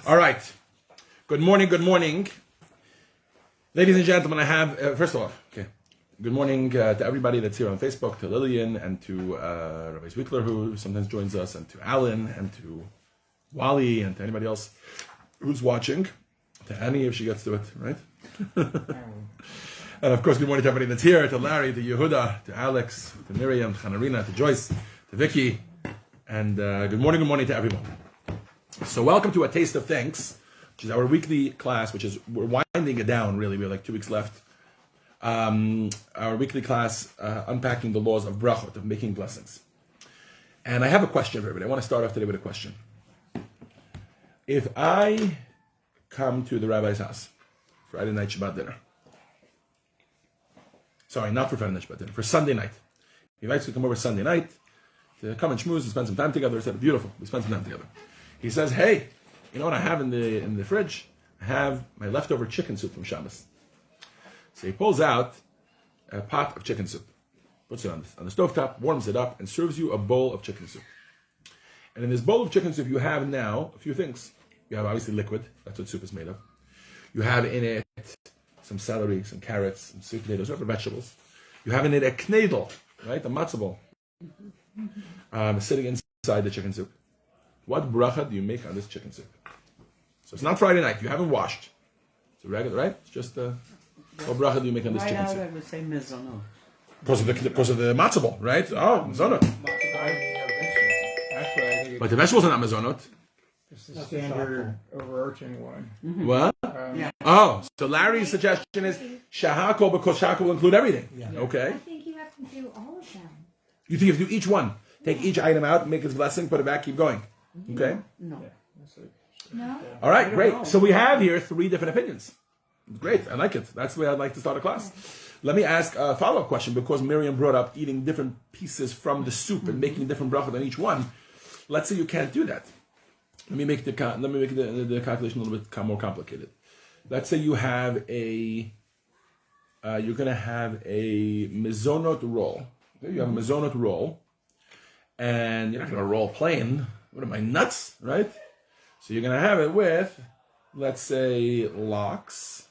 All right. Good morning, good morning. Ladies and gentlemen, I have, first of all, good morning to everybody that's here on Facebook, to Lillian, and to Rabbi Zwickler, who sometimes joins us, and to Alan, and to Wally, and to anybody else who's watching. To Annie, if she gets to it, right? And of course, good morning to everybody that's here, to Larry, to Yehuda, to Alex, to Miriam, to Hanarina, to Joyce, to Vicky, and good morning to everyone. So welcome to A Taste of Thanks, which is our weekly class, we're winding it down, really. We have like 2 weeks left. Our weekly class, unpacking the laws of brachot, of making blessings. And I have a question for everybody. I want to start off today with a question. If I come to the rabbi's house, Friday night Shabbat dinner, sorry, not for Friday night Shabbat dinner, for Sunday night. He invites me to come over Sunday night to come and schmooze and spend some time together. I said, beautiful, we spend some time together. He says, hey, you know what I have in the fridge? I have my leftover chicken soup from Shabbos. So he pulls out a pot of chicken soup, puts it on the stovetop, warms it up, and serves you a bowl of chicken soup. And in this bowl of chicken soup, you have now a few things. You have obviously liquid, that's what soup is made of. You have in it some celery, some carrots, some sweet potatoes, other vegetables. You have in it a knedel, right, a matzo ball, sitting inside the chicken soup. What bracha do you make on this chicken soup? So it's not Friday night. You haven't washed. It's a regular, right? It's just what bracha do you make on this chicken soup? I would say mezonot. Because of the matzo ball, right? Oh, mezonot. But the vegetables are not mezonot. It's the standard overarching one. Mm-hmm. What? Oh, so Larry's suggestion is shahakol, because shahakol will include everything. Yeah. Okay. I think you have to do all of them. You think you have to do each one? Take each item out, make its blessing, put it back, keep going. Okay? No. No? All right, great. So we have here 3 different opinions. Great, I like it. That's the way I'd like to start a class. Let me ask a follow-up question, because Miriam brought up eating different pieces from the soup and making different brachot on each one. Let's say you can't do that. Let me make the calculation a little bit more complicated. Let's say you have you're going to have a mezonot roll. Okay? You have a mezonot roll, and you're not going to roll plain. What am I, nuts, right? So you're going to have it with, let's say, lox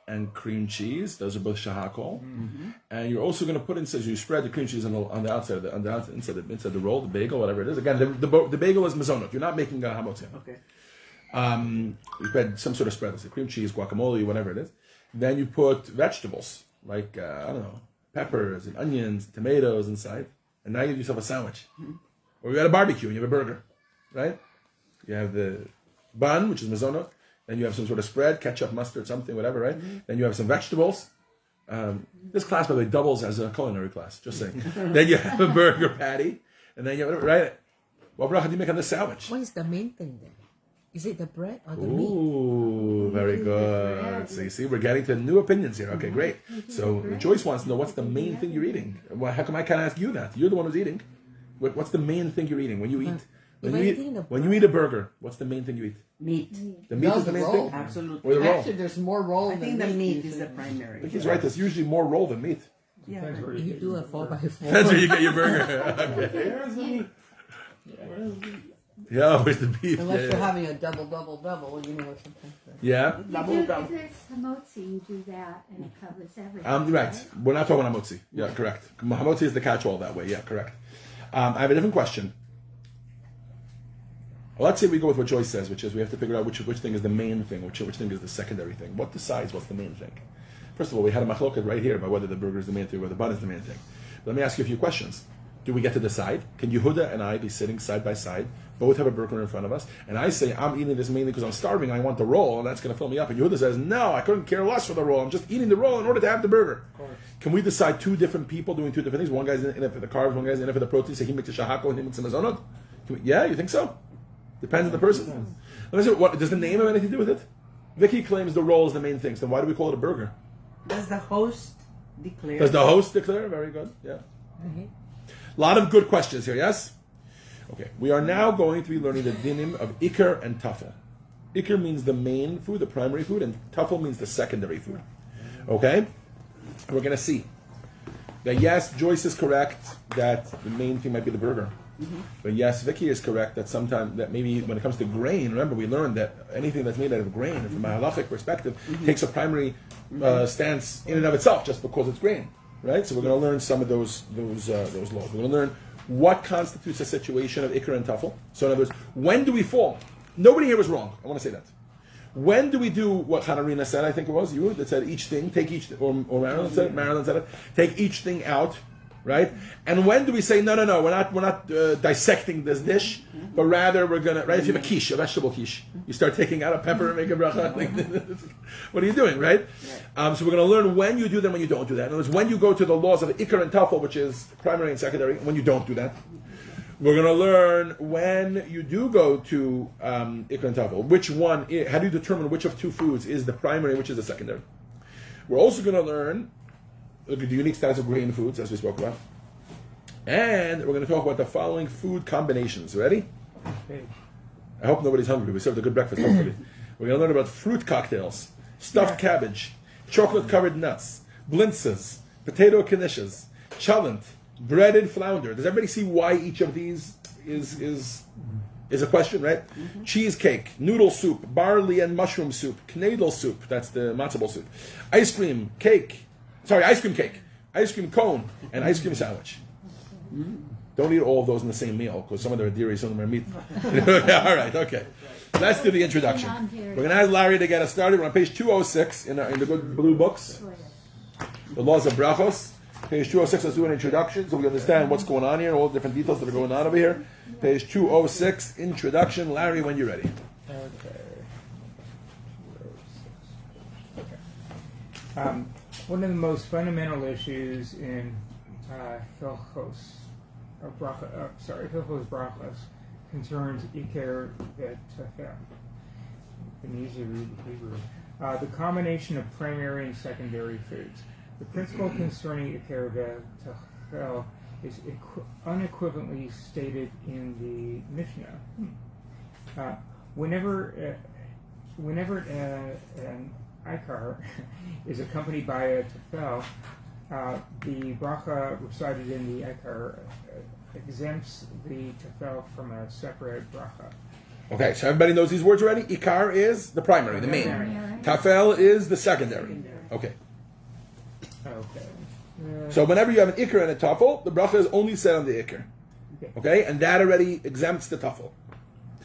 and cream cheese. Those are both shahakol. Mm-hmm. And you're also going to put in, so you spread the cream cheese on the outside of inside the roll, the bagel, whatever it is. Again, the bagel is mezonot. You're not making a hamotzi. Okay. You spread some sort of spread, let's say cream cheese, guacamole, whatever it is. Then you put vegetables, like, peppers and onions, tomatoes inside. And now you have yourself a sandwich. Mm-hmm. Or you got a barbecue and you have a burger, right? You have the bun, which is mezonot. Then you have some sort of spread, ketchup, mustard, something, whatever, right? Mm-hmm. Then you have some vegetables. This class, by the way, doubles as a culinary class, just saying. Then you have a burger patty. And then you have, right? What bracha do you make on this sandwich? What is the main thing then? Is it the bread or the meat? Ooh, very good. So you see, we're getting to new opinions here. Okay, great. So Joyce wants to know, what's the main thing you're eating? Well, how come I can't ask you that? You're the one who's eating. What's the main thing you're eating when you eat? When you eat a burger, what's the main thing you eat? Meat. The meat is the main thing? Absolutely. Or the roll? Actually, there's more roll I than think the meat is the I primary. think he's right. There's usually more roll than meat. Yeah. You do a 4x4. That's where you get your burger. Okay. Yeah, where's the beef? Unless Yeah. you're having a double, you know, something. Yeah? If it's hamotzi, you do that and it covers everything. Right. We're not talking about hamotzi. Yeah, correct. Hamotzi is the catch-all that way. Yeah, correct. I have a different question. Well, let's say we go with what Joyce says, which is we have to figure out which thing is the main thing, which thing is the secondary thing. What decides what's the main thing? First of all, we had a machloket right here about whether the burger is the main thing or the bun is the main thing. But let me ask you a few questions. Do we get to decide? Can Yehuda and I be sitting side by side, both have a burger in front of us, and I say, I'm eating this mainly because I'm starving, I want the roll, and that's going to fill me up. And Yehuda says, no, I couldn't care less for the roll, I'm just eating the roll in order to have the burger. Can we decide 2 different people doing 2 different things? One guy's in it for the carbs, one guy's in it for the protein, so he makes a shahako and he makes a mezonot? Yeah, you think so? Depends on the person. Let me see, does the name have anything to do with it? Vicky claims the roll is the main thing, so why do we call it a burger? Does the host declare? Does the host declare? Very good, yeah. Mm-hmm. A lot of good questions here, yes? Okay, we are now going to be learning the dinim of ikar and tafel. Ikar means the main food, the primary food, and tafel means the secondary food. Okay? We're going to see that yes, Joyce is correct that the main thing might be the burger. But yes, Vicky is correct that sometimes that maybe when it comes to grain, remember we learned that anything that's made out of grain, from a halachic perspective, takes a primary stance in and of itself just because it's grain, right? So we're going to learn some of those laws. We're going to learn what constitutes a situation of ikr and tafel. So in other words, when do we fall? Nobody here was wrong. I want to say that. When do we do what Hanarina said? I think it was you that said each thing, take each, or Marilyn said it, take each thing out, right? And when do we say no, we're not dissecting this dish, but rather we're gonna, right? If you have a quiche, a vegetable quiche, you start taking out a pepper and make a bracha. What are you doing, right? So we're going to learn when you do that, when you don't do that. In other words, when you go to the laws of ikr and tafel, which is primary and secondary, when you don't do that. We're going to learn when you do go to ikr and tafel, which one, how do you determine which of two foods is the primary and which is the secondary. We're also going to learn the unique status of grain foods, as we spoke about. And we're going to talk about the following food combinations. Ready? Okay. I hope nobody's hungry. We served a good breakfast, hopefully. We're going to learn about fruit cocktails, stuffed cabbage, chocolate-covered nuts, blintzes, potato knishes, cholent, breaded flounder. Does everybody see why each of these is a question, right? Cheesecake, noodle soup, barley and mushroom soup, knedel soup, that's the matzo ball soup, ice cream cake, ice cream cone, and ice cream sandwich. Don't eat all of those in the same meal, because some of them are dairy, some of them are meat. All right, okay. Let's do the introduction. We're going to ask Larry to get us started. We're on page 206 in the good blue books. The laws of brachos. Page 206, let's do an introduction so we understand what's going on here, all the different details that are going on over here. Page 206, introduction. Larry, when you're ready. Okay. 206. One of the most fundamental issues in Hilchos brachos concerns Iker et Tefel. An easy read Hebrew. The combination of primary and secondary foods. The principle concerning Iker et Tefel is unequivocally stated in the Mishnah. Whenever an Ikar is accompanied by a Tefel, the bracha recited in the Ikar exempts the Tefel from a separate bracha. Okay, so everybody knows these words already? Ikar is the primary, the main. Tafel is the secondary. Okay. So whenever you have an ikr and a tafel, the bracha is only said on the ikr. Okay? And that already exempts the tafel.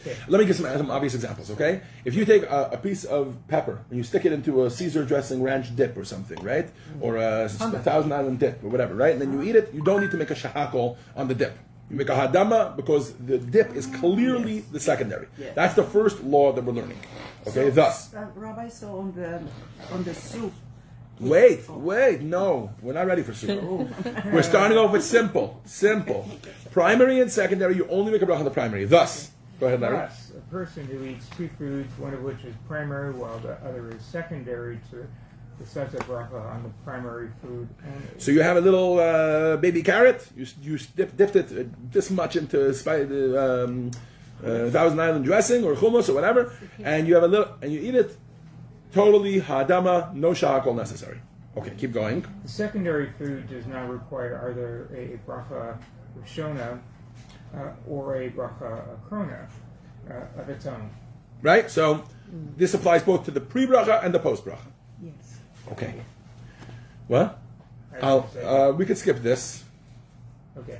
Okay. Let me give some obvious examples, okay? If you take a piece of pepper and you stick it into a Caesar dressing ranch dip or something, right? Or a Thousand Island dip or whatever, right? And then you eat it, you don't need to make a shahakol on the dip. You make a hadama because the dip is clearly the secondary. That's the first law that we're learning. Okay, thus. Rabbi, so on the soup. Wait, no, we're not ready for soup. We're starting off with simple. Primary and secondary, you only make a bracha on the primary. Thus, go ahead, Larry. Thus, a person who eats two foods, one of which is primary while the other is secondary to the set of bracha on the primary food only. So you have a little baby carrot, you dipped it this much into Thousand Island dressing or hummus or whatever, and you have a little, and you eat it. Totally hadama, no shahakol necessary. Okay, keep going. The secondary food does not require either a bracha rishona or a bracha akrona of its own. Right? So this applies both to the pre-bracha and the post-bracha. Yes. Okay. What? We could skip this. Okay.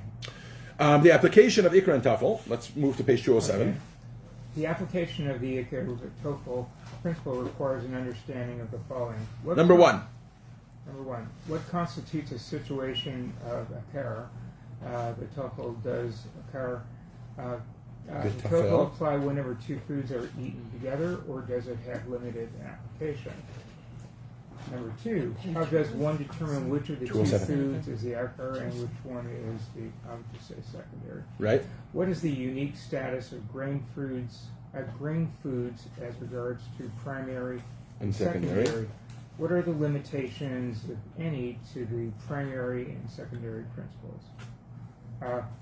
The application of ikra and tafel. Let's move to page 207. Okay. The application of the Iker Tofel principle requires an understanding of the following. Number one. What constitutes a situation of Iker? The Tofel does Iker. Does the Tofel apply whenever two foods are eaten together, or does it have limited application? Number two, how does one determine which of the two foods is the Iker and which one is the, I would just say, secondary? Right. What is the unique status of grain foods as regards to primary And secondary. What are the limitations, if any, to the primary and secondary principles?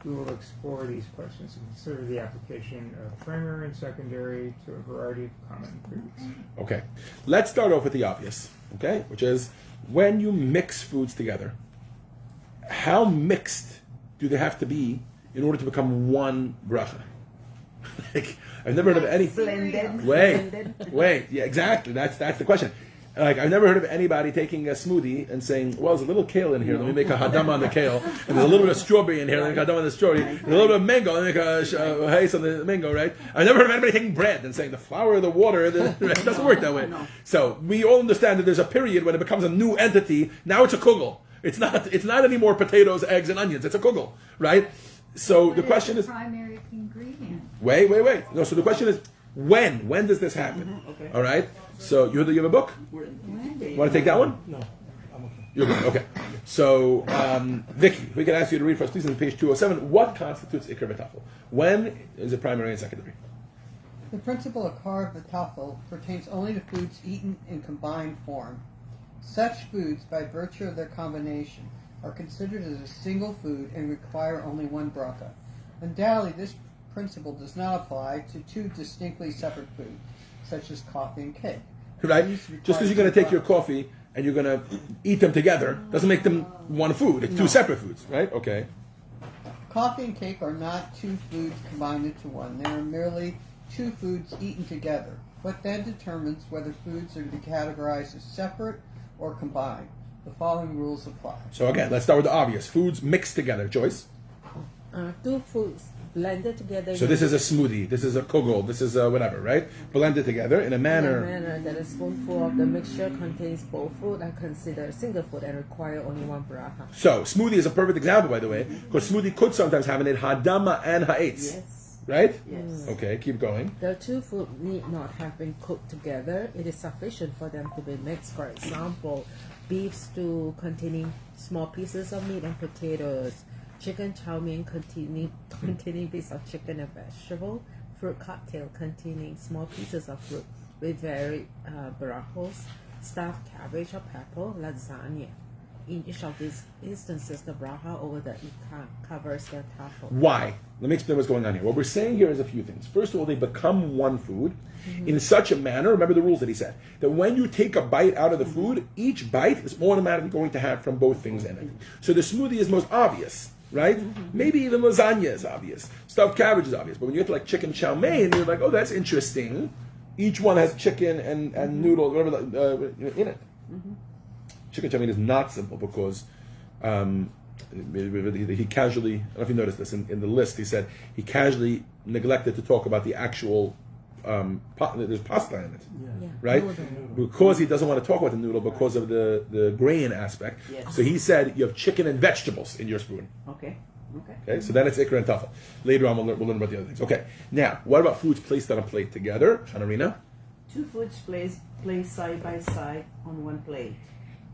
We will explore these questions and consider the application of primary and secondary to a variety of common foods. Okay. Let's start off with the obvious, okay? Which is, when you mix foods together, how mixed do they have to be in order to become one bracha? Like, I've never heard of any. Blended. Wait. Yeah, exactly. That's the question. Like, I've never heard of anybody taking a smoothie and saying, well, there's a little kale in here, let me make a hadam on the kale. And there's a little bit of strawberry in here, let me make a hadam on the strawberry. And a little bit of mango, let me make a haze on the mango, right? I've never heard of anybody taking bread and saying the flour, the water, it doesn't work that way. So we all understand that there's a period when it becomes a new entity. Now it's a kugel. It's not anymore potatoes, eggs, and onions. It's a kugel, right? So What the question is, primary ingredient. wait. No, so the question is, when? When does this happen? Okay. All right? So you have a book? You want to take that one? No, I'm okay. You're good. Okay. So, Vicky, if we can ask you to read for us, please, on page 207. What constitutes ikar v'tafel? When is it primary and secondary? The principle of kar v'tafel pertains only to foods eaten in combined form. Such foods, by virtue of their combination, are considered as a single food and require only one bracha. Undoubtedly, this principle does not apply to two distinctly separate foods, such as coffee and cake. Right? These Just because you're going to take your coffee and you're going to eat them together doesn't make them one food. It's two separate foods, right? Okay. Coffee and cake are not two foods combined into one. They are merely two foods eaten together. What then determines whether foods are to be categorized as separate or combined? The following rules apply. So again, let's start with the obvious. Foods mixed together. Joyce? Two foods blended together. So this is a smoothie. This is a kugel. This is a whatever, right? Blended together in a manner. In a manner that a spoonful of the mixture contains both food are considered single food and require only one bracha. So smoothie is a perfect example, by the way, because smoothie could sometimes have in it hadama and ha'etz. Yes. Right? Yes. Okay, keep going. The two food need not have been cooked together. It is sufficient for them to be mixed. For example, beef stew containing small pieces of meat and potatoes, chicken chow mein containing bits of chicken and vegetable, fruit cocktail containing small pieces of fruit with varied brachos, stuffed cabbage or pepper, lasagna. In each of these instances, the bracha over the ikar covers the tafel. Why? Let me explain what's going on here. What we're saying here is a few things. First of all, they become one food in such a manner, remember the rules that he said, that when you take a bite out of the food, each bite is automatically going to have from both things in it. So the smoothie is most obvious, right? Maybe even lasagna is obvious. Stuffed cabbage is obvious. But when you get to like chicken chow mein, you're like, oh, that's interesting. Each one has chicken and noodle, whatever, in it. Chicken chow mein is not simple because he casually, I don't know if you noticed this, in the list he said he casually neglected to talk about the actual, there's pasta in it, right? Because he doesn't want to talk about the noodle because of the grain aspect. Yes. So he said you have chicken and vegetables in your spoon. Okay. Okay, so then it's ikra and tafel. Later on we'll learn about the other things. Okay, now, what about foods placed on a plate together? Shanarina? Two foods placed side by side on one plate,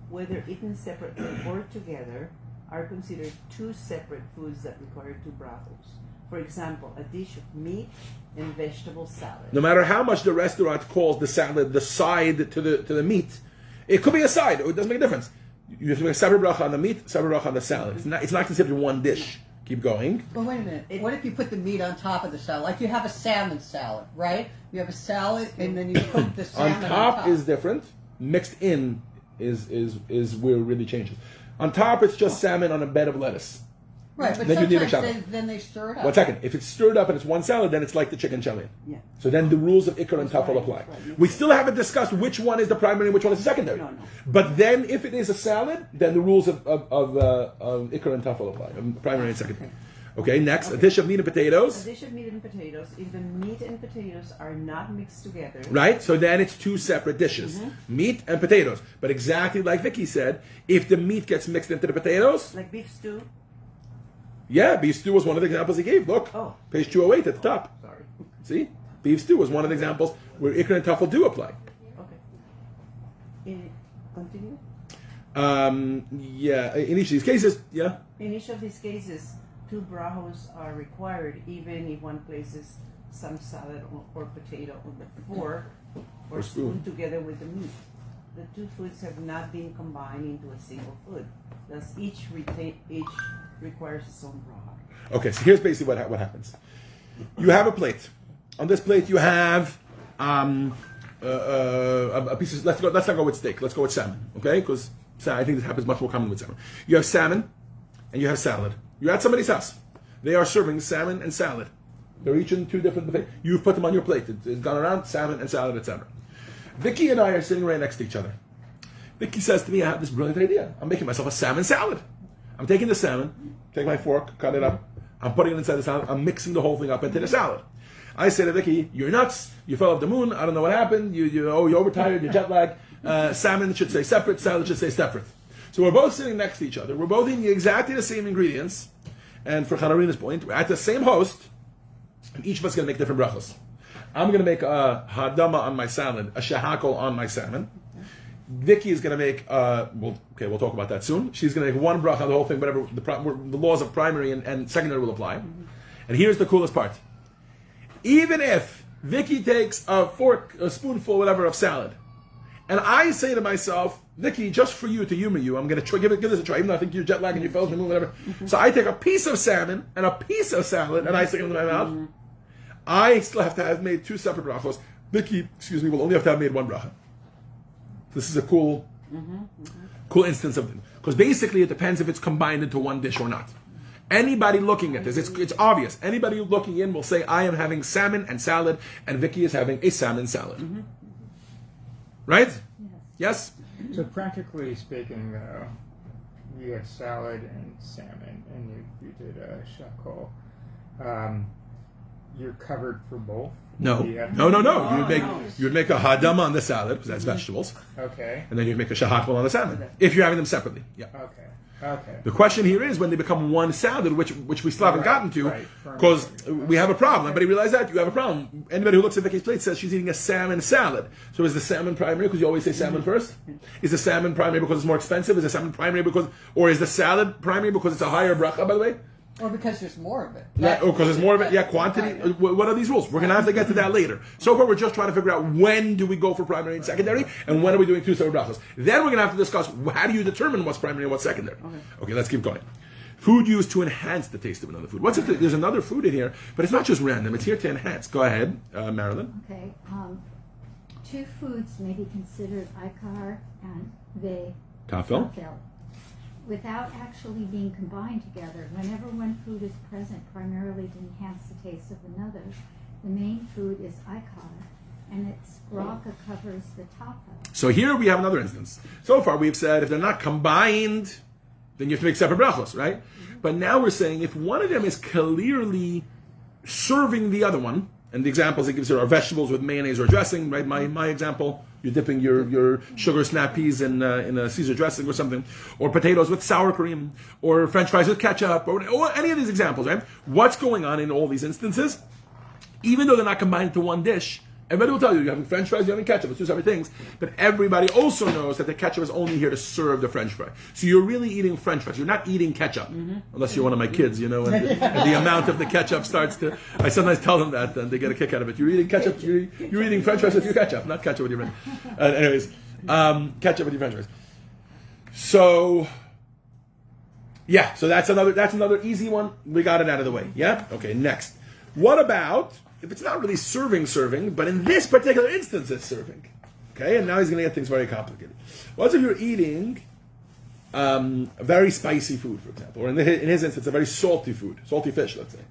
whether eaten separately or together, are considered two separate foods that require two brachos. For example, a dish of meat and vegetable salad. No matter how much the restaurant calls the salad the side to the meat, it could be a side. It doesn't make a difference. You have to make a separate bracha on the meat, separate bracha on the salad. It's not considered one dish. Keep going. But wait a minute. What if you put the meat on top of the salad? Like you have a salmon salad, right? You have a salad and then you cook the salmon On top is different. Mixed in is where it really changes. On top, it's just salmon on a bed of lettuce. Right, but Then you need a sometimes then they stir it up. 1 second. If it's stirred up and it's one salad, then it's like the chicken chow mein. Yeah. So then the rules of ikar and tafel apply. Right. We still haven't discussed which one is the primary and which one is the secondary. No. But then if it is a salad, then the rules of ikar and tafel apply, primary and secondary. Okay, next, a dish of meat and A potatoes. dish of meat and potatoes, if the meat and potatoes are not mixed together. Right? So then it's two separate dishes. Meat and potatoes. But exactly like Vicky said, if the meat gets mixed into the potatoes, Like beef stew. yeah, beef stew was one of the examples he gave. Look, Oh. page 208 at the top. Sorry. See? Beef stew was one of the examples where ikar and tafel do apply. Okay. Continue. Yeah, in each of these cases, yeah. In each of these cases, two brachos are required, even if one places some salad or potato on the fork or Or spoon. spoon together with the meat. The two foods have not been combined into a single food. Thus, each requires its own bracha. Okay, so here's basically what happens. You have a plate. On this plate, you have a piece of. Let's not go with steak. Let's go with salmon. Okay, because I think this happens much more common with salmon. You have salmon, and you have salad. You're at somebody's house. They are serving salmon and salad. They're each in two different buffets. You've put them on your plate. It's gone around, salmon and salad, etc. Vicky and I are sitting right next to each other. Vicky says to me, I have this brilliant idea. I'm making myself a salmon salad. I'm taking the salmon, take my fork, cut it up. I'm putting it inside the salad. I'm mixing the whole thing up into the salad. I say to Vicky, you're nuts. You fell off the moon. I don't know what happened. You're overtired. You're jet lagged. Salmon should stay separate. Salad should stay separate. So we're both sitting next to each other. We're both eating exactly the same ingredients. And for Chanarina's point, we're at the same host. And each of us is going to make different brachos. I'm going to make a hadama on my salad, a shahakol on my salmon. Vicky is going to make, we'll talk about that soon. She's going to make one bracha on the whole thing, whatever the laws of primary and secondary will apply. And here's the coolest part. Even if Vicky takes a spoonful, whatever, of salad, and I say to myself, Vicky, just for you, to humor you, I'm going to give this a try, even though I think you're jet lagged and you fell off the moon, whatever. So I take a piece of salmon and a piece of salad, and I stick it in my mouth. I still have to have made two separate brachos. Vicky, will only have to have made one bracha. This is a cool instance of it. Because basically it depends if it's combined into one dish or not. Anybody looking at this, it's obvious. Anybody looking in will say, I am having salmon and salad, and Vicky is having a salmon salad. Right? Yes? So practically speaking, you had salad and salmon, and you did a shakol. You're covered for both? No. You'd make a hadama on the salad, because that's vegetables. Okay. And then you'd make a shahakol on the salmon, if you're having them separately. Yeah. Okay. The question here is when they become one salad, which we still haven't gotten to, because we have a problem. Everybody realize that? You have a problem. Anybody who looks at Vicky's plate says she's eating a salmon salad. So is the salmon primary because you always say salmon first? Is the salmon primary because it's more expensive? Is the salmon primary or is the salad primary because it's a higher bracha, by the way? Or because there's more of it. Yeah, or because there's more of it. Yeah, quantity. What are these rules? We're going to have to get to that later. So far, we're just trying to figure out when do we go for primary and secondary, and when are we doing two separate brachos. Then we're going to have to discuss how do you determine what's primary and what's secondary. Okay, let's keep going. Food used to enhance the taste of another food. What's it? There's another food in here, but it's not just random. It's here to enhance. Go ahead, Marilyn. Okay. Two foods may be considered ikar and Tafel. Without actually being combined together. Whenever one food is present primarily to enhance the taste of another, the main food is ikar, and its bracha covers the tafel. So here we have another instance. So far we've said if they're not combined, then you have to make separate brachos, right? But now we're saying if one of them is clearly serving the other one, and the examples it gives here are vegetables with mayonnaise or dressing, right? My example, you're dipping your sugar snap peas in a Caesar dressing or something, or potatoes with sour cream, or French fries with ketchup, or any of these examples, right? What's going on in all these instances? Even though they're not combined into one dish, everybody will tell you, you're having French fries, you're having ketchup, it's two separate things. But everybody also knows that the ketchup is only here to serve the French fry. So you're really eating French fries. You're not eating ketchup. Unless you're one of my kids, and the amount of the ketchup starts to... I sometimes tell them that, and they get a kick out of it. You're eating ketchup, you're eating French fries with your ketchup, not ketchup with your French ketchup with your French fries. So... yeah, so that's another easy one. We got it out of the way. Yeah? Okay, next. What about... if it's not really serving, but in this particular instance it's serving. Okay, and now he's going to get things very complicated. What if you're eating a very spicy food, for example, or in his instance, a very salty food, salty fish, let's say.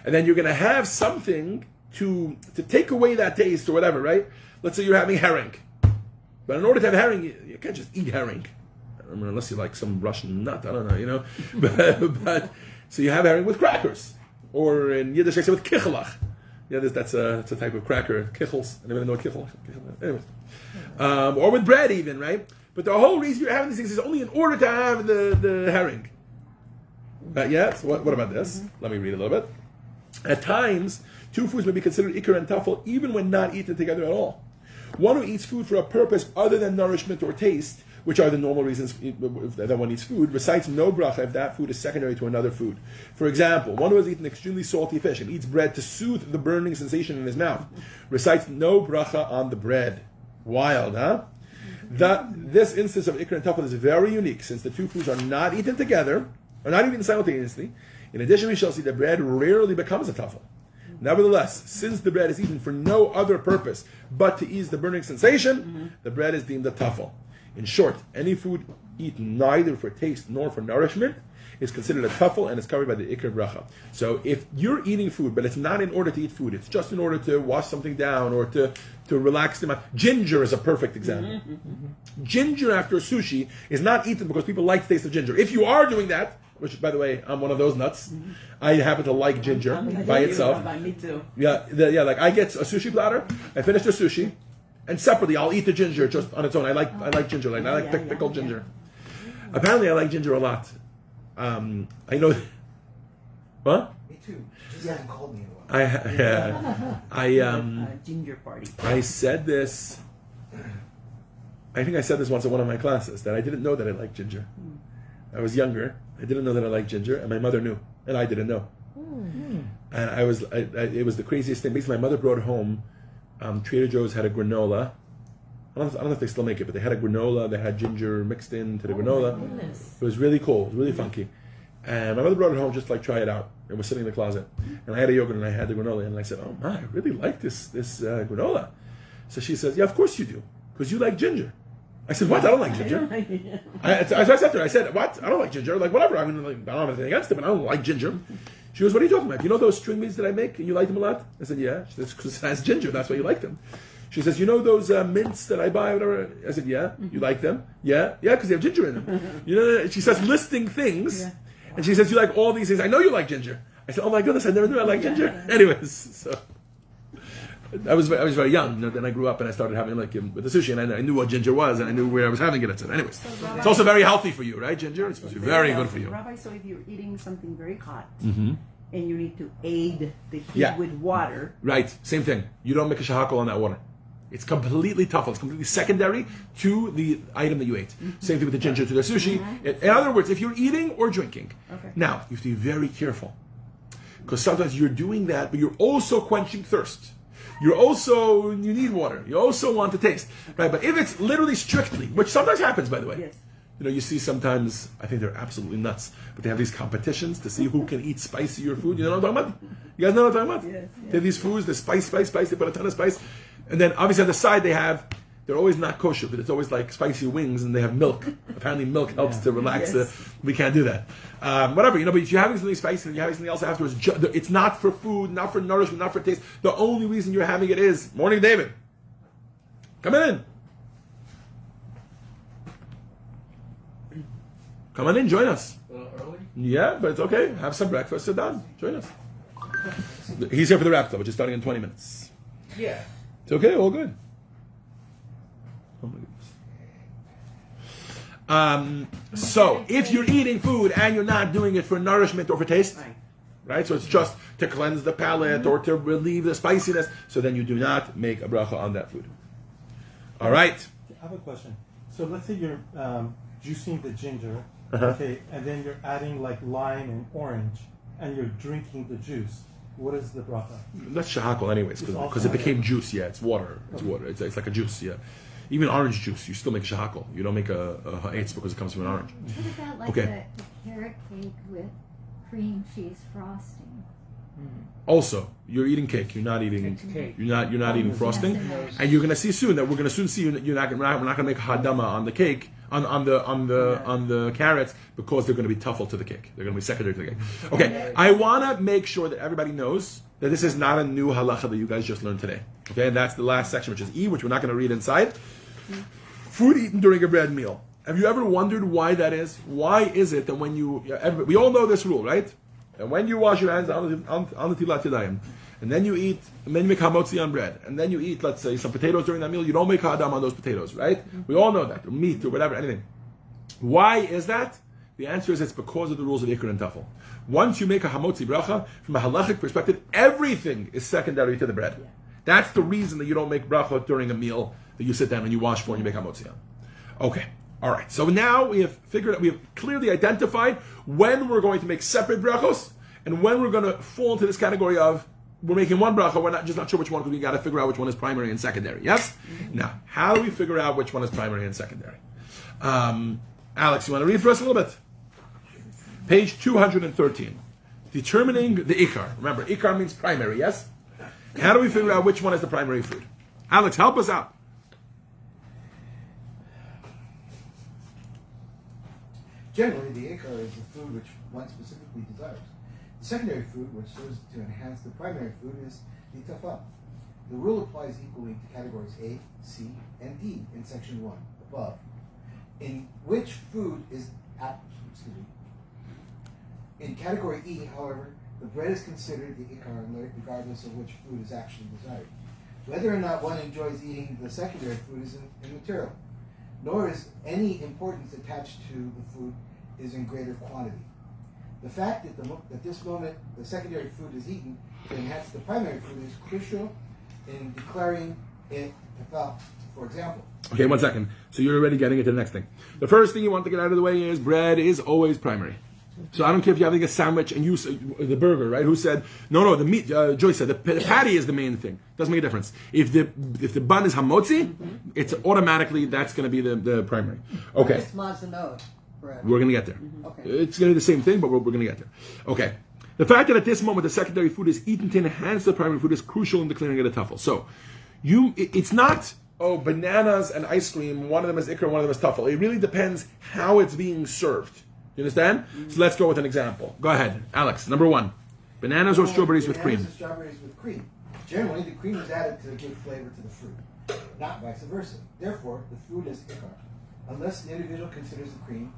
And then you're going to have something to take away that taste or whatever, right? Let's say you're having herring. But in order to have herring, you can't just eat herring. I mean, unless you're like some Russian nut, I don't know, but so you have herring with crackers. Or in Yiddish, they say with kichelach. Yeah, that's a type of cracker, kichels. Anybody know what kichel? Anyways, or with bread even, right? But the whole reason you're having these things is only in order to have the herring. Yeah. So what about this? Let me read a little bit. At times, two foods may be considered ikar and tafel even when not eaten together at all. One who eats food for a purpose other than nourishment or taste, which are the normal reasons that one eats food, recites no bracha if that food is secondary to another food. For example, one who has eaten extremely salty fish and eats bread to soothe the burning sensation in his mouth, recites no bracha on the bread. Wild, huh? This instance of ikar and tafel is very unique, since the two foods are not eaten together, or not eaten simultaneously. In addition, we shall see that bread rarely becomes a tafel. Nevertheless, since the bread is eaten for no other purpose but to ease the burning sensation, the bread is deemed a tafel. In short, any food eaten neither for taste nor for nourishment is considered a tuffle and is covered by the ikar bracha. So if you're eating food, but it's not in order to eat food, it's just in order to wash something down or to relax the mind. Ginger is a perfect example. Ginger after sushi is not eaten because people like the taste of ginger. If you are doing that, which, by the way, I'm one of those nuts. I happen to like ginger by itself. Me too. Like I get a sushi platter, I finish the sushi, and separately I'll eat the ginger just on its own. I like ginger, I like pickled ginger. Apparently, I like ginger a lot. I know. What? Me too. Just hasn't called me in a while. Ginger party. I said this. I think I said this once in one of my classes that I didn't know that I liked ginger. I was younger. I didn't know that I liked ginger, and my mother knew, and I didn't know. And it was the craziest thing. Basically, my mother brought home. Trader Joe's had a granola. I don't know if they still make it, but they had a granola. They had ginger mixed into the granola. It was really cool. It was really funky. And my mother brought it home just to try it out. It was sitting in the closet. And I had a yogurt and I had the granola. And I said, oh my, I really like this granola. So she says, yeah, of course you do. Because you like ginger. I said, what? I don't like ginger. I said to her, I said, what? I don't like ginger. Like, whatever. I mean, I don't have anything against it, but I don't like ginger. She goes, what are you talking about? You know those string beans that I make and you like them a lot? I said, yeah. She says, because it has ginger. That's why you like them. She says, you know those mints that I buy, whatever? I said, yeah. You like them? Yeah. Yeah, because they have ginger in them. You know, she starts listing things. Yeah. And she says, you like all these things. I know you like ginger. I said, oh my goodness, I never knew I liked ginger. Anyways, so I was very young. Then I grew up and I started having with the sushi, and I knew what ginger was, and I knew where I was having it. Anyways, it's also very healthy for you, right? Ginger, it's supposed to be very good for you. Rabbi, so if you're eating something very hot and you need to aid the heat with water, right? Same thing. You don't make a shahakol on that water. It's completely tough. It's completely secondary to the item that you ate. Same thing with the ginger to the sushi. In other words, if you're eating or drinking, now you have to be very careful because sometimes you're doing that, but you're also quenching thirst. You need water. You also want to taste, right? But if it's literally strictly, which sometimes happens, by the way, you see sometimes, I think they're absolutely nuts, but they have these competitions to see who can eat spicier food. You know what I'm talking about? You guys know what I'm talking about? They have these foods, they spice, they put a ton of spice. And then obviously on the side they're always not kosher, but it's always like spicy wings and they have milk. Apparently milk helps to relax we can't do that. Whatever, but if you're having something spicy and you're having something else afterwards, it's not for food, not for nourishment, not for taste. The only reason you're having it is, morning David, come in. Come on in, join us. Early? Yeah, but it's okay. Have some breakfast, sit down, join us. He's here for the wrap though, which is starting in 20 minutes. Yeah. It's okay, all good. Oh my goodness. So, if you're eating food and you're not doing it for nourishment or for taste, right? So it's just to cleanse the palate or to relieve the spiciness, so then you do not make a bracha on that food. All right? I have a question. So let's say you're juicing the ginger, okay, and then you're adding like lime and orange, and you're drinking the juice. What is the bracha? That's shahakol anyways, because it became juice. Yeah, it's water. It's water. It's like a juice. Yeah, even orange juice, you still make a shahakol. You don't make a ha'etz because it comes from an orange. What about the carrot cake with cream cheese frosting? Also, you're eating cake. You're not eating. Cake. You're not eating frosting, and you're going to see soon that we're going to see we're not going to make hadama on the cake on the carrots because they're going to be tuffle to the cake. They're going to be secondary to the cake. Okay, I want to make sure that everybody knows that this is not a new halacha that you guys just learned today. Okay, and that's the last section, which is E, which we're not going to read inside. Food eaten during a bread meal. Have you ever wondered why that is? Why is it that when we all know this rule, right? And when you wash your hands on the tilat yadayim, and then you eat, and then you make hamotzi on bread, and then you eat, let's say, some potatoes during that meal, you don't make ha'adam on those potatoes, right? We all know that, or meat, or whatever, anything. Why is that? The answer is it's because of the rules of ikr and tafel. Once you make a hamotzi bracha, from a halachic perspective, everything is secondary to the bread. That's the reason that you don't make bracha during a meal that you sit down and you wash for and you make hamotzi on. Okay. All right, so now we have clearly identified when we're going to make separate brachos and when we're going to fall into this category of we're making one bracha, we're not sure which one because we got to figure out which one is primary and secondary. Yes? Now, how do we figure out which one is primary and secondary? Alex, you want to read for us a little bit? Page 213. Determining the ikar. Remember, ikar means primary, yes? How do we figure out which one is the primary food? Alex, help us out. Generally, the ikar is the food which one specifically desires. The secondary food, which serves to enhance the primary food, is the tafel. The rule applies equally to categories A, C, and D in section 1 above. In which food is in category E, however, the bread is considered the ikar regardless of which food is actually desired. Whether or not one enjoys eating the secondary food is immaterial, nor is any importance attached to the food is in greater quantity. The fact that at this moment the secondary food is eaten to enhance the primary food is crucial in declaring it tafel, for example. Okay, 1 second. So you're already getting into the next thing. The first thing you want to get out of the way is bread is always primary. So I don't care if you're having a sandwich and you the burger, right? Who said no? The meat. Joyce said the patty is the main thing. Doesn't make a difference. If the bun is hamotzi, it's automatically that's going to be the primary. Okay. It's mazanot bread. We're going to get there. Okay. It's going to be the same thing, but we're going to get there. Okay. The fact that at this moment the secondary food is eaten to enhance the primary food is crucial in declaring it a tafel. So it's not bananas and ice cream. One of them is ikra, one of them is tafel. It really depends how it's being served. You understand? So let's go with an example. Go ahead, Alex. Number 1, bananas or strawberries with cream. Bananas or strawberries with cream. Generally, the cream is added to give flavor to the fruit, not vice versa. Therefore, the food is ikar, unless the individual considers the cream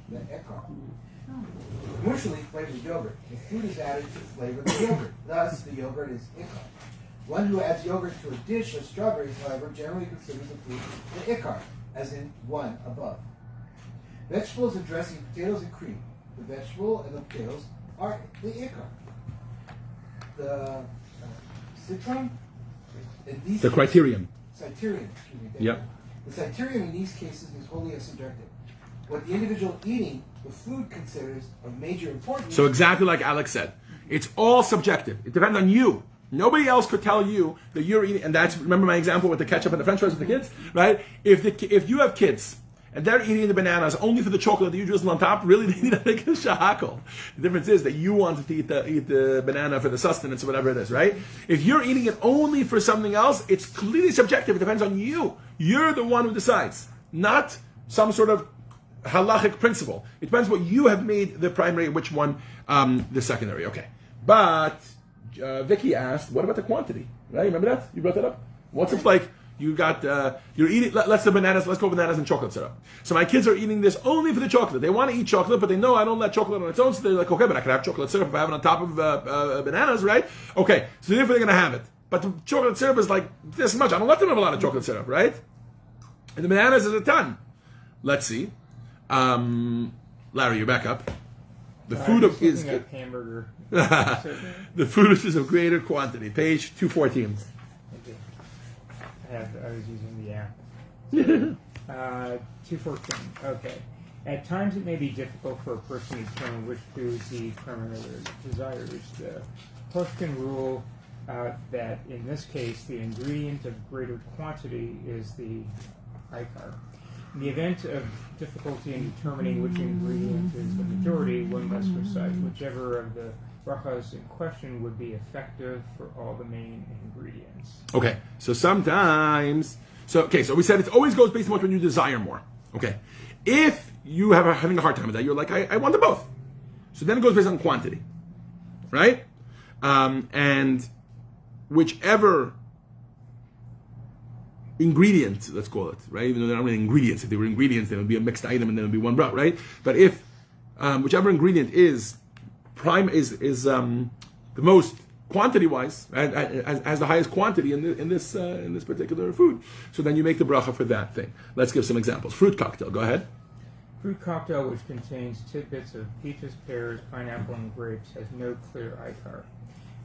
the ekar. Commercially flavored yogurt. The food is added to flavor the yogurt. Thus, the yogurt is ikar. One who adds yogurt to a dish of strawberries, however, generally considers the food the ikar, as in 1 above. Vegetables and dressing, potatoes and cream. The vegetable and the potatoes are the ikar. The citron, in these The criterion. Criterion. Yep. The criterion in these cases is wholly subjective. What the individual eating the food considers of major importance. So exactly like Alex said, it's all subjective. It depends on you. Nobody else could tell you that you're eating, and that's, remember my example with the ketchup and the French fries with the kids, right? If you have kids and they're eating the bananas only for the chocolate that you drizzle on top, really they need to make a shahakal. The difference is that you wanted to eat the banana for the sustenance or whatever it is, right? If you're eating it only for something else, it's completely subjective. It depends on you. You're the one who decides, not some sort of halachic principle. It depends what you have made the primary, which one the secondary. Okay, but Vicky asked, what about the quantity? Right? Remember that? You brought that up. What's it like? You got you're eating. Let's go bananas and chocolate syrup. So my kids are eating this only for the chocolate. They want to eat chocolate, but they know I don't let chocolate on its own. So they're like, okay, but I can have chocolate syrup if I have it on top of bananas, right? Okay, so therefore they're going to have it. But the chocolate syrup is like this much. I don't let them have a lot of chocolate syrup, right? And the bananas is a ton. Let's see. Larry, you're back up. The food is hamburger. the food is of greater quantity. Page 214. I was using the app. 214. Okay. At times it may be difficult for a person to determine which foods he primarily desires. The Pushkin rule that in this case the ingredient of greater quantity is the ikar. In the event of difficulty in determining which ingredient is the majority, one must recite whichever of the brachas in question would be effective for all the main ingredients. Okay, so sometimes, so we said it always goes based on what you desire more. Okay, if you have having a hard time with that, you're like, I want them both. So then it goes based on quantity, right? And whichever ingredient, let's call it, right? Even though they're not really ingredients. If they were ingredients, then it would be a mixed item and then it would be one brach, right? But if whichever ingredient is the most quantity-wise, has the highest quantity in this particular food, so then you make the bracha for that thing. Let's give some examples. Fruit cocktail. Go ahead. Fruit cocktail, which contains tidbits of peaches, pears, pineapple, and grapes, has no clear ikar.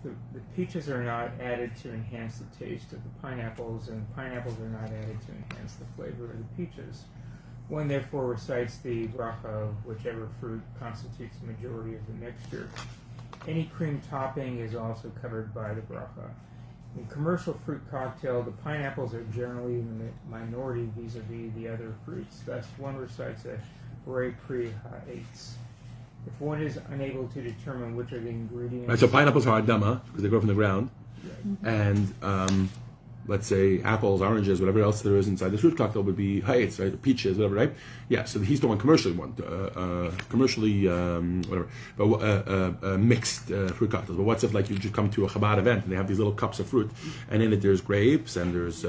The peaches are not added to enhance the taste of the pineapples, and pineapples are not added to enhance the flavor of the peaches. One therefore recites the bracha of whichever fruit constitutes the majority of the mixture. Any cream topping is also covered by the bracha. In commercial fruit cocktail, the pineapples are generally in the minority vis-a-vis the other fruits. Thus, one recites a Borei Pri Ha'etz. If one is unable to determine which are the ingredients... Right, so pineapples are adama, because they grow from the ground. Right. And let's say apples, oranges, whatever else there is inside the fruit cocktail would be hayes, right? Or peaches, whatever, right? Yeah. So he's the one commercially whatever, but mixed fruit cocktails. But what's if like you just come to a Chabad event and they have these little cups of fruit, and in it there's grapes and there's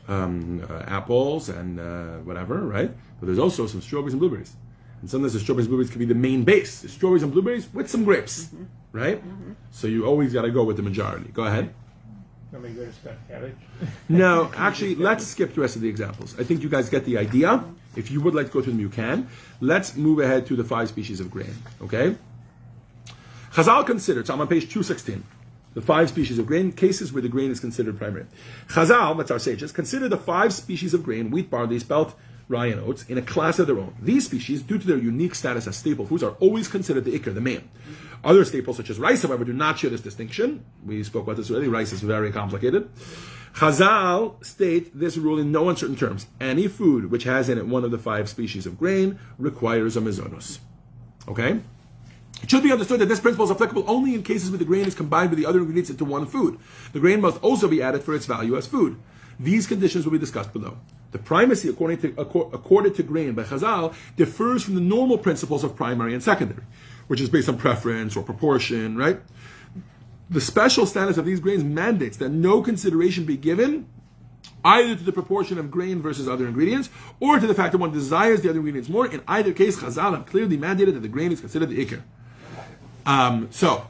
apples and whatever, right? But there's also some strawberries and blueberries. And sometimes the strawberries and blueberries can be the main base. The strawberries and blueberries with some grapes, right? So you always got to go with the majority. Go ahead. Nobody go to stuffed cabbage? No, actually, let's skip the rest of the examples. I think you guys get the idea. If you would like to go through them, you can. Let's move ahead to the 5 species of grain, okay? Chazal considered, so I'm on page 216, the 5 species of grain, cases where the grain is considered primary. Chazal, that's our sages, consider the 5 species of grain, wheat, barley, spelt, rye, and oats, in a class of their own. These species, due to their unique status as staple foods, are always considered the ikar, the main. Other staples, such as rice, however, do not share this distinction. We spoke about this already. Rice is very complicated. Chazal state this rule in no uncertain terms. Any food which has in it one of the 5 species of grain requires a mezonos. Okay? It should be understood that this principle is applicable only in cases where the grain is combined with the other ingredients into one food. The grain must also be added for its value as food. These conditions will be discussed below. The primacy accorded to grain by Chazal differs from the normal principles of primary and secondary, which is based on preference or proportion, right? The special status of these grains mandates that no consideration be given either to the proportion of grain versus other ingredients, or to the fact that one desires the other ingredients more. In either case, Chazal have clearly mandated that the grain is considered the ikar. So,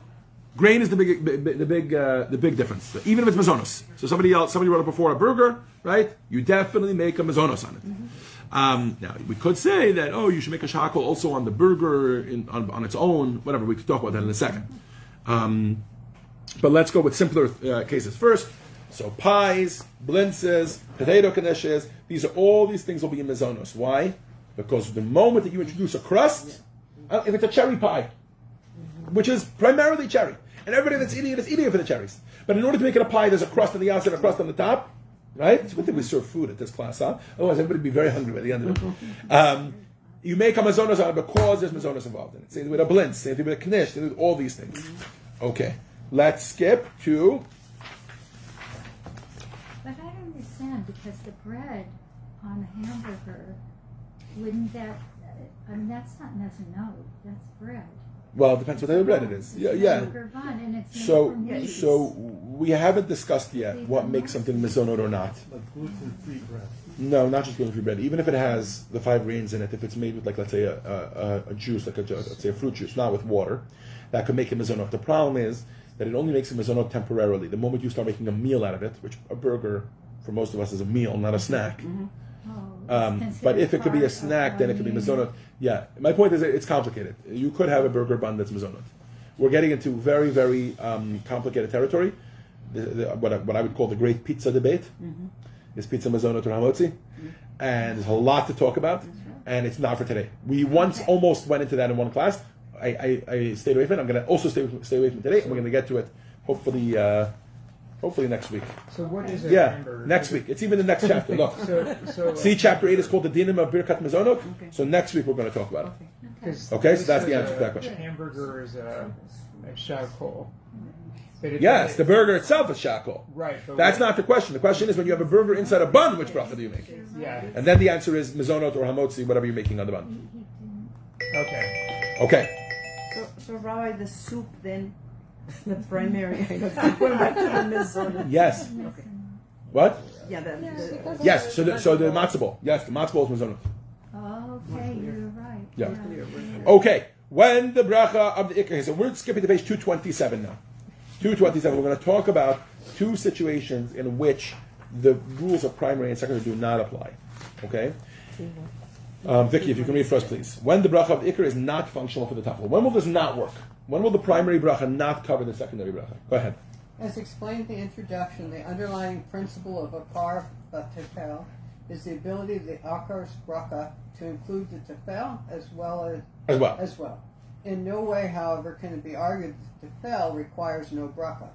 grain is the big difference, even if it's mezonos. So somebody wrote up before a burger, right? You definitely make a mezonos on it. Now we could say that you should make a shakol also on the burger on its own. Whatever, we could talk about that in a second. But let's go with simpler cases first. So pies, blintzes, potato knishes, all these things will be in mezonos. Why? Because the moment that you introduce a crust, if it's a cherry pie, which is primarily cherry, and everybody that's eating it is eating it for the cherries. But in order to make it a pie, there's a crust on the outside and a crust on the top. Right? It's a good thing we serve food at this class, huh? Otherwise, everybody would be very hungry by the end of it. You make a mazonos on it because there's mazonos involved in it. Same with a blintz, same thing with a knish, same with all these things. Okay, let's skip to... But I don't understand, because the bread on a hamburger, wouldn't that... that's not mezzanot, that's bread. Well, it depends what type of bread it is. Yeah. So we haven't discussed yet what makes something mezonot or not. Like gluten-free bread. No, not just gluten-free bread. Even if it has the 5 grains in it, if it's made with, like, let's say a juice, like let's say a fruit juice, not with water, that could make it mezonot. The problem is that it only makes it mezonot temporarily. The moment you start making a meal out of it, which a burger for most of us is a meal, not a snack. But if it could be a snack, then it could be mezonot. Yeah, my point is it's complicated. You could have a burger bun that's mezonot. We're getting into very, very complicated territory. What I would call the great pizza debate. Is pizza mezonot or hamotzi? And there's a lot to talk about, and it's not for today. We once almost went into that in one class. I stayed away from it. I'm going to also stay away from it today, and we're going to get to it hopefully next week. So what is a hamburger? Next week. It's even the next chapter. Look. See, chapter 8 is called the dinim of Birkat Mezonot. Okay. So next week we're going to talk about it. Okay, so that's the answer to that question. Hamburger is a shakol. Yes, the burger itself is shakol. Right. That's not the question. The question is when you have a burger inside a bun, which bracha do you make? Yeah. And then the answer is mezonot or hamotzi, whatever you're making on the bun. Okay. So Rabbi, the soup then, the primary item. Going back to the mezonot. Yes. Okay. What? Yeah. Yes. So the matzah ball. Yes, the matzah ball is mezonot. Okay, you're right. Yeah. Okay. When the bracha of the ikar. So we're skipping to page 227 now. 227. We're going to talk about 2 situations in which the rules of primary and secondary do not apply. Okay. Vicky, if you can read for us, please. When the bracha of the ikar is not functional for the tafel. When will this not work? When will the primary bracha not cover the secondary bracha? Go ahead. As explained in the introduction, the underlying principle of akar v'tefel is the ability of the akar's bracha to include the tefel as well. In no way, however, can it be argued that tefel requires no bracha.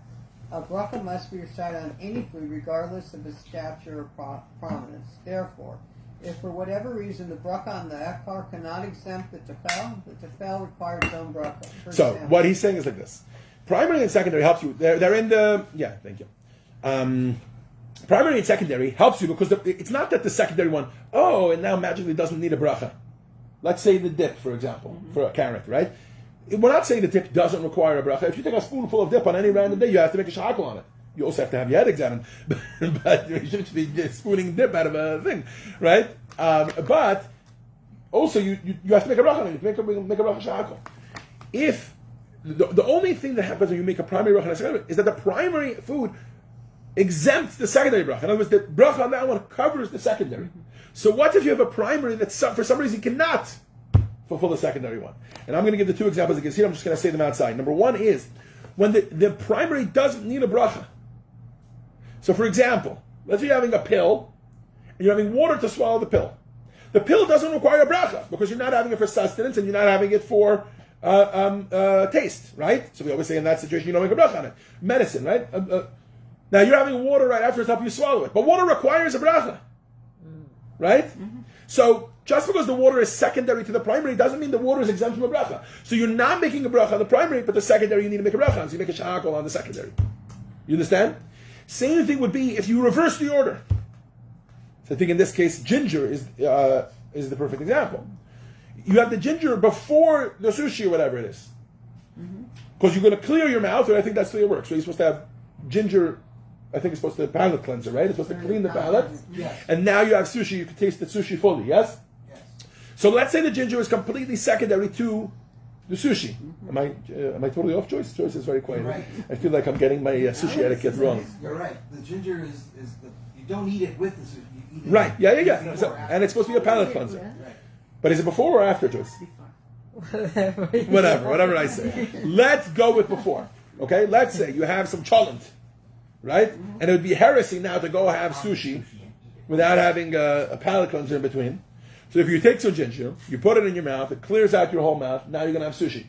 A bracha must be recited on any food regardless of its stature or prominence. Therefore, if for whatever reason the bracha on the akar cannot exempt the tefel requires its own bracha. So what he's saying is like this: primary and secondary helps you. They're in the thank you. primary and secondary helps you because it's not that the secondary one, and now magically doesn't need a bracha. Let's say the dip, for example, for a carrot, right? We're not saying the dip doesn't require a bracha. If you take a spoonful of dip on any random day, you have to make a shahakal on it. You also have to have your head examined, but you shouldn't be spooning dip out of a thing, right? But also you have to make a bracha on it. You make a bracha shahakal. If the only thing that happens when you make a primary bracha and a secondary is that the primary food exempts the secondary bracha. In other words, the bracha on that one covers the secondary. So what if you have a primary that for some reason cannot fulfill the secondary one? And I'm going to give the two examples you can see. I'm just going to say them outside. Number one is when the primary doesn't need a bracha. So for example, let's say you're having a pill and you're having water to swallow the pill. The pill doesn't require a bracha because you're not having it for sustenance and you're not having it for taste, right? So we always say in that situation you don't make a bracha on it. Medicine, right? Now you're having water right after it's helping you swallow it, but water requires a bracha, right? Mm-hmm. So just because the water is secondary to the primary doesn't mean the water is exempt from a bracha. So you're not making a bracha on the primary, but the secondary you need to make a bracha on. So you make a shahakal on the secondary. You understand? Same thing would be if you reverse the order. So I think in this case, ginger is the perfect example. You have the ginger before the sushi or whatever it is. Because you're going to clear your mouth, and I think that's the way it works. So you're supposed to have ginger, I think it's supposed to be a palate cleanser, right? It's supposed to clean the palate. Yes. And now you have sushi, you can taste the sushi fully, yes? Yes. So let's say the ginger is completely secondary to the sushi. Am I totally off, Joyce? Joyce is very quiet. Right. I feel like I'm getting my sushi etiquette wrong. You're right. The ginger is you don't eat it with the sushi. You eat it Right, yeah. before, So, after. and it's supposed to be a palate cleanser. Right. But is it before or after, Joyce? Whatever I say. Let's go with before. Okay? Let's say you have some cholent, right? And it would be heresy now to go have sushi without having a palate cleanser in between. So if you take some ginger, you put it in your mouth, it clears out your whole mouth, now you're going to have sushi.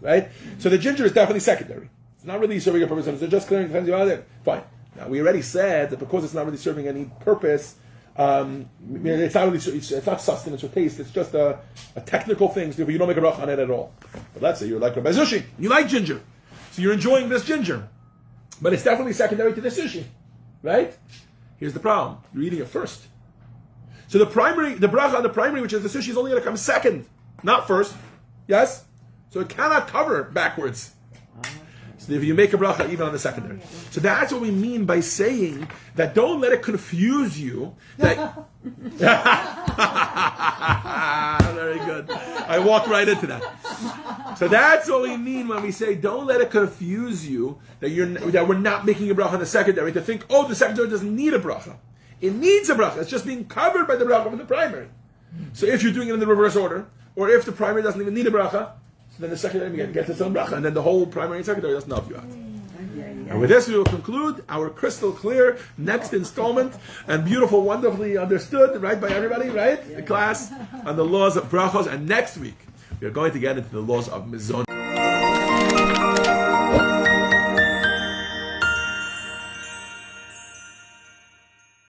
Right? So the ginger is definitely secondary. It's not really serving a purpose, it's just clearing the fence. Fine. Now we already said that because it's not really serving any purpose, it's not really, it's not sustenance or taste, it's just a technical thing, so you don't make a bracha on it at all. But let's say you're like Rabbi Sushi, you like ginger, so you're enjoying this ginger, but it's definitely secondary to the sushi, right? Here's the problem, you're eating it first. So the bracha on the primary, which is the sushi, is only going to come second, not first, yes? So it cannot cover backwards. So if you make a bracha even on the secondary. So that's what we mean by saying that don't let it confuse you. That very good. I walked right into that. So that's what we mean when we say don't let it confuse you that we're not making a bracha on the secondary, to think, the secondary doesn't need a bracha. It needs a bracha. It's just being covered by the bracha of the primary. So if you're doing it in the reverse order, or if the primary doesn't even need a bracha, then the secondary gets its own bracha, and then the whole primary and secondary doesn't help you out. And with this, we will conclude our crystal clear next installment and beautiful, wonderfully understood, right, by everybody, right? The class on the laws of brachos. And next week, we are going to get into the laws of mizon.